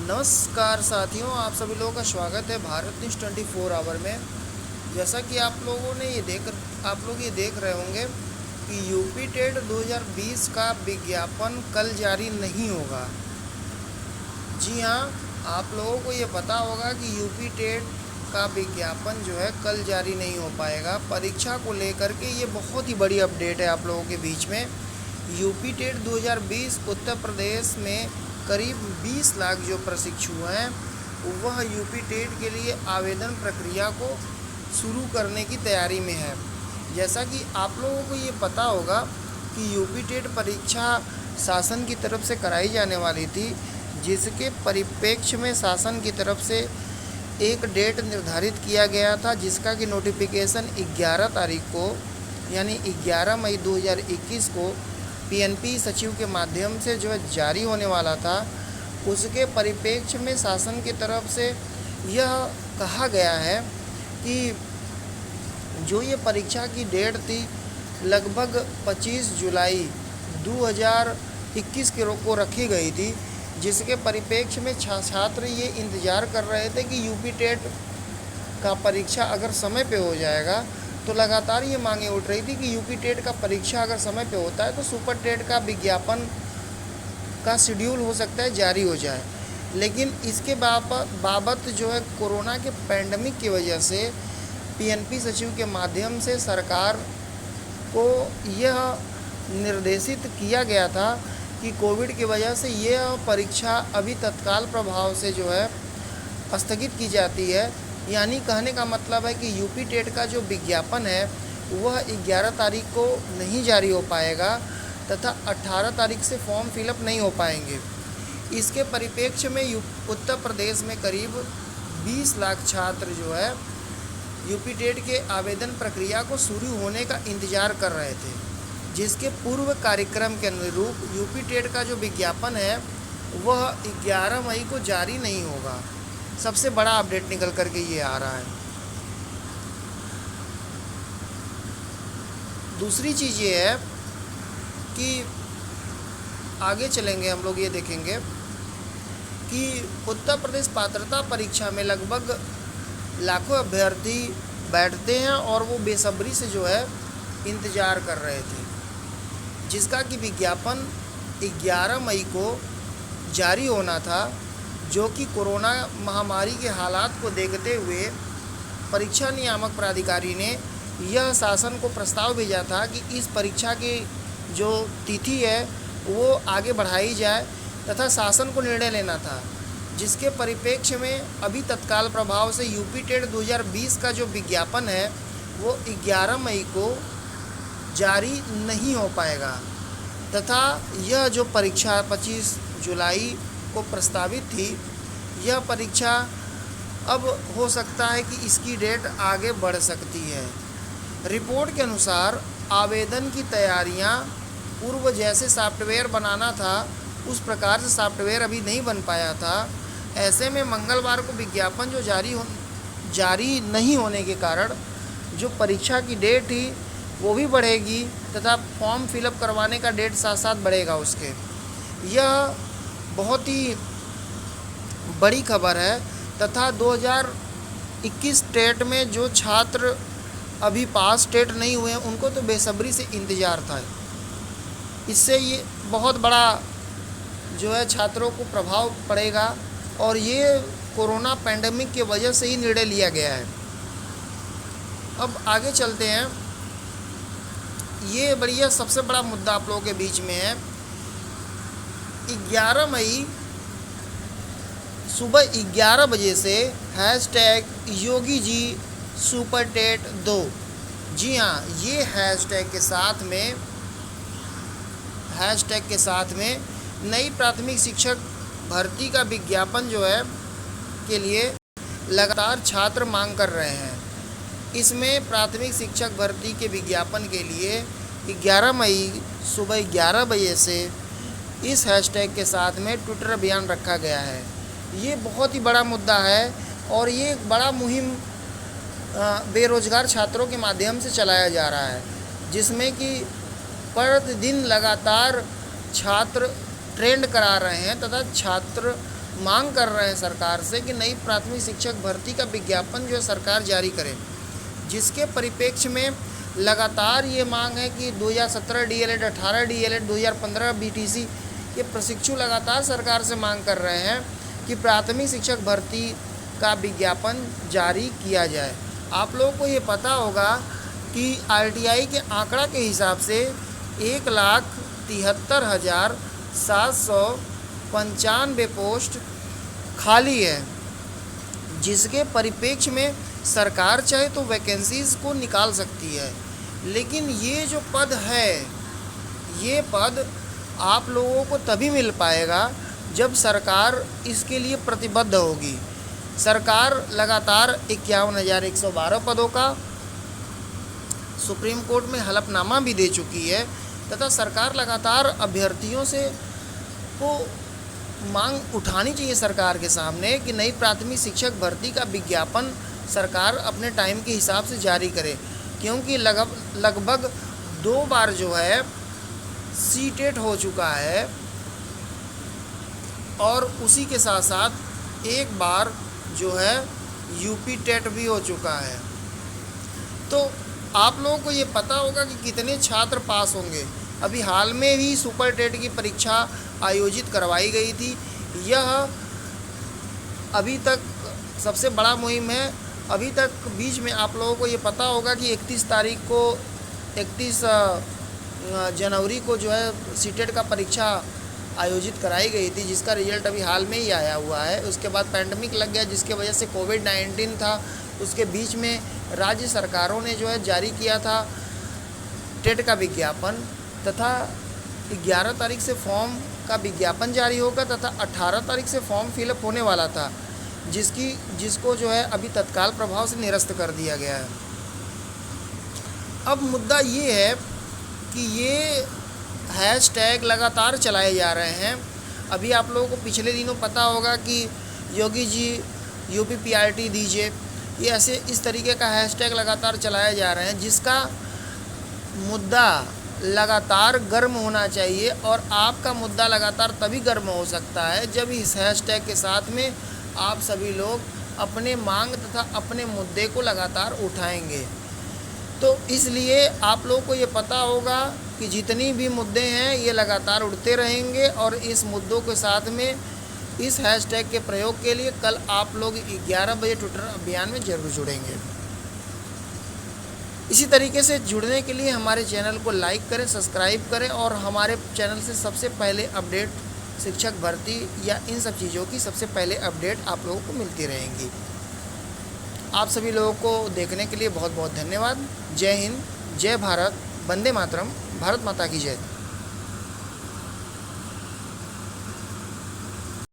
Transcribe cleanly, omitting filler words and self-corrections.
नमस्कार साथियों, आप सभी लोगों का स्वागत है भारत न्यूज़ 24 आवर में। जैसा कि आप लोग ये देख रहे होंगे कि यूपी टेट 2020 का विज्ञापन कल जारी नहीं होगा। जी हाँ, आप लोगों को ये पता होगा कि यूपी टेट का विज्ञापन जो है कल जारी नहीं हो पाएगा। परीक्षा को लेकर के ये बहुत ही बड़ी अपडेट है आप लोगों के बीच में। यूपी टेट 2020 उत्तर प्रदेश में करीब 20 लाख जो प्रशिक्षु हैं वह यूपी टेट के लिए आवेदन प्रक्रिया को शुरू करने की तैयारी में है। जैसा कि आप लोगों को ये पता होगा कि यूपी टेट परीक्षा शासन की तरफ से कराई जाने वाली थी, जिसके परिप्रेक्ष्य में शासन की तरफ से एक डेट निर्धारित किया गया था, जिसका कि नोटिफिकेशन 11 तारीख को यानी 11 मई 2021 को पीएनपी सचिव के माध्यम से जो है जारी होने वाला था। उसके परिप्रेक्ष्य में शासन की तरफ से यह कहा गया है कि जो ये परीक्षा की डेट थी लगभग 25 जुलाई 2021 को रखी गई थी, जिसके परिप्रेक्ष्य में छात्र ये इंतज़ार कर रहे थे कि यूपी टेट का परीक्षा अगर समय पे हो जाएगा तो लगातार ये मांगे उठ रही थी कि यूपी टेट का परीक्षा अगर समय पे होता है तो सुपर टेट का विज्ञापन का शेड्यूल हो सकता है जारी हो जाए। लेकिन इसके बाबत जो है कोरोना के पैंडमिक की वजह से पीएनपी सचिव के माध्यम से सरकार को यह निर्देशित किया गया था कि कोविड की वजह से यह परीक्षा अभी तत्काल प्रभाव से जो है स्थगित की जाती है। यानी कहने का मतलब है कि यूपी टेट का जो विज्ञापन है वह 11 तारीख को नहीं जारी हो पाएगा तथा 18 तारीख से फॉर्म फिलअप नहीं हो पाएंगे। इसके परिप्रेक्ष्य में उत्तर प्रदेश में करीब 20 लाख छात्र जो है यूपी टेट के आवेदन प्रक्रिया को शुरू होने का इंतज़ार कर रहे थे, जिसके पूर्व कार्यक्रम के अनुरूप यूपी टेट का जो विज्ञापन है वह 11 मई को जारी नहीं होगा। सबसे बड़ा अपडेट निकल करके ये आ रहा है। दूसरी चीज़ ये है कि आगे चलेंगे हम लोग ये देखेंगे कि उत्तर प्रदेश पात्रता परीक्षा में लगभग लाखों अभ्यर्थी बैठते हैं और वो बेसब्री से जो है इंतज़ार कर रहे थे, जिसका कि विज्ञापन 11 मई को जारी होना था, जो कि कोरोना महामारी के हालात को देखते हुए परीक्षा नियामक प्राधिकारी ने यह शासन को प्रस्ताव भेजा था कि इस परीक्षा की जो तिथि है वो आगे बढ़ाई जाए तथा शासन को निर्णय लेना था, जिसके परिप्रेक्ष्य में अभी तत्काल प्रभाव से यूपी टेट 2020 का जो विज्ञापन है वो 11 मई को जारी नहीं हो पाएगा तथा यह जो परीक्षा 25 जुलाई को प्रस्तावित थी, यह परीक्षा अब हो सकता है कि इसकी डेट आगे बढ़ सकती है। रिपोर्ट के अनुसार आवेदन की तैयारियां पूर्व जैसे सॉफ्टवेयर बनाना था उस प्रकार से सॉफ्टवेयर अभी नहीं बन पाया था। ऐसे में मंगलवार को विज्ञापन जो जारी नहीं होने के कारण जो परीक्षा की डेट थी वो भी बढ़ेगी तथा फॉर्म फिलअप करवाने का डेट साथ साथ बढ़ेगा उसके। यह बहुत ही बड़ी खबर है तथा 2021 टेट में जो छात्र अभी पास टेट नहीं हुए हैं उनको तो बेसब्री से इंतज़ार था। इससे ये बहुत बड़ा जो है छात्रों को प्रभाव पड़ेगा और ये कोरोना पैंडेमिक की वजह से ही निर्णय लिया गया है। अब आगे चलते हैं। ये बढ़िया सबसे बड़ा मुद्दा आप लोगों के बीच में है। 11 मई सुबह 11 बजे से #योगी जी सुपर टेट 2। जी हाँ, ये हैशटैग के साथ में नई प्राथमिक शिक्षक भर्ती का विज्ञापन जो है के लिए लगातार छात्र मांग कर रहे हैं। इसमें प्राथमिक शिक्षक भर्ती के विज्ञापन के लिए 11 मई सुबह 11 बजे से इस हैशटैग के साथ में ट्विटर अभियान रखा गया है। ये बहुत ही बड़ा मुद्दा है और ये एक बड़ा मुहिम बेरोजगार छात्रों के माध्यम से चलाया जा रहा है, जिसमें कि प्रतिदिन लगातार छात्र ट्रेंड करा रहे हैं तथा छात्र मांग कर रहे हैं सरकार से कि नई प्राथमिक शिक्षक भर्ती का विज्ञापन जो है सरकार जारी करे, जिसके परिप्रेक्ष्य में लगातार ये मांग है कि 2017 डीएलएड, 18 डीएलएड, 2015 बीटीसी, ये प्रशिक्षु लगातार सरकार से मांग कर रहे हैं कि प्राथमिक शिक्षक भर्ती का विज्ञापन जारी किया जाए। आप लोगों को ये पता होगा कि आरटीआई के आंकड़ा के हिसाब से 1,73,795 पोस्ट खाली है, जिसके परिप्रेक्ष्य में सरकार चाहे तो वैकेंसीज़ को निकाल सकती है। लेकिन ये जो पद है, ये पद आप लोगों को तभी मिल पाएगा जब सरकार इसके लिए प्रतिबद्ध होगी। सरकार लगातार 51,112 पदों का सुप्रीम कोर्ट में हलफनामा भी दे चुकी है तथा सरकार लगातार अभ्यर्थियों से को मांग उठानी चाहिए सरकार के सामने कि नई प्राथमिक शिक्षक भर्ती का विज्ञापन सरकार अपने टाइम के हिसाब से जारी करे, क्योंकि लगभग 2 बार जो है सीटेट हो चुका है और उसी के साथ साथ एक बार जो है यूपी टेट भी हो चुका है। तो आप लोगों को ये पता होगा कि कितने छात्र पास होंगे। अभी हाल में ही सुपर टेट की परीक्षा आयोजित करवाई गई थी। यह अभी तक सबसे बड़ा मुहिम है। अभी तक बीच में आप लोगों को ये पता होगा कि 31 जनवरी को जो है सीटेट का परीक्षा आयोजित कराई गई थी, जिसका रिजल्ट अभी हाल में ही आया हुआ है। उसके बाद पैंडमिक लग गया, जिसके वजह से कोविड-19 था। उसके बीच में राज्य सरकारों ने जो है जारी किया था टेट का विज्ञापन, तथा 11 तारीख से फॉर्म का विज्ञापन जारी होगा तथा 18 तारीख से फॉर्म फिलअप होने वाला था, जिसको जो है अभी तत्काल प्रभाव से निरस्त कर दिया गया है। अब मुद्दा ये है कि ये हैशटैग लगातार चलाए जा रहे हैं। अभी आप लोगों को पिछले दिनों पता होगा कि योगी जी यूपी पीआरटी दीजिए, ये ऐसे इस तरीके का हैशटैग लगातार चलाए जा रहे हैं, जिसका मुद्दा लगातार गर्म होना चाहिए। और आपका मुद्दा लगातार तभी गर्म हो सकता है जब इस हैशटैग के साथ में आप सभी लोग अपने मांग तथा अपने मुद्दे को लगातार उठाएंगे। तो इसलिए आप लोगों को ये पता होगा कि जितनी भी मुद्दे हैं ये लगातार उठते रहेंगे, और इस मुद्दों के साथ में इस हैशटैग के प्रयोग के लिए कल आप लोग 11 बजे ट्विटर अभियान में जरूर जुड़ेंगे। इसी तरीके से जुड़ने के लिए हमारे चैनल को लाइक करें, सब्सक्राइब करें, और हमारे चैनल से सबसे पहले अपडेट शिक्षक भर्ती या इन सब चीज़ों की सबसे पहले अपडेट आप लोगों को मिलती रहेंगी। आप सभी लोगों को देखने के लिए बहुत बहुत धन्यवाद। जय हिंद, जय भारत, वंदे मातरम, भारत माता की जय।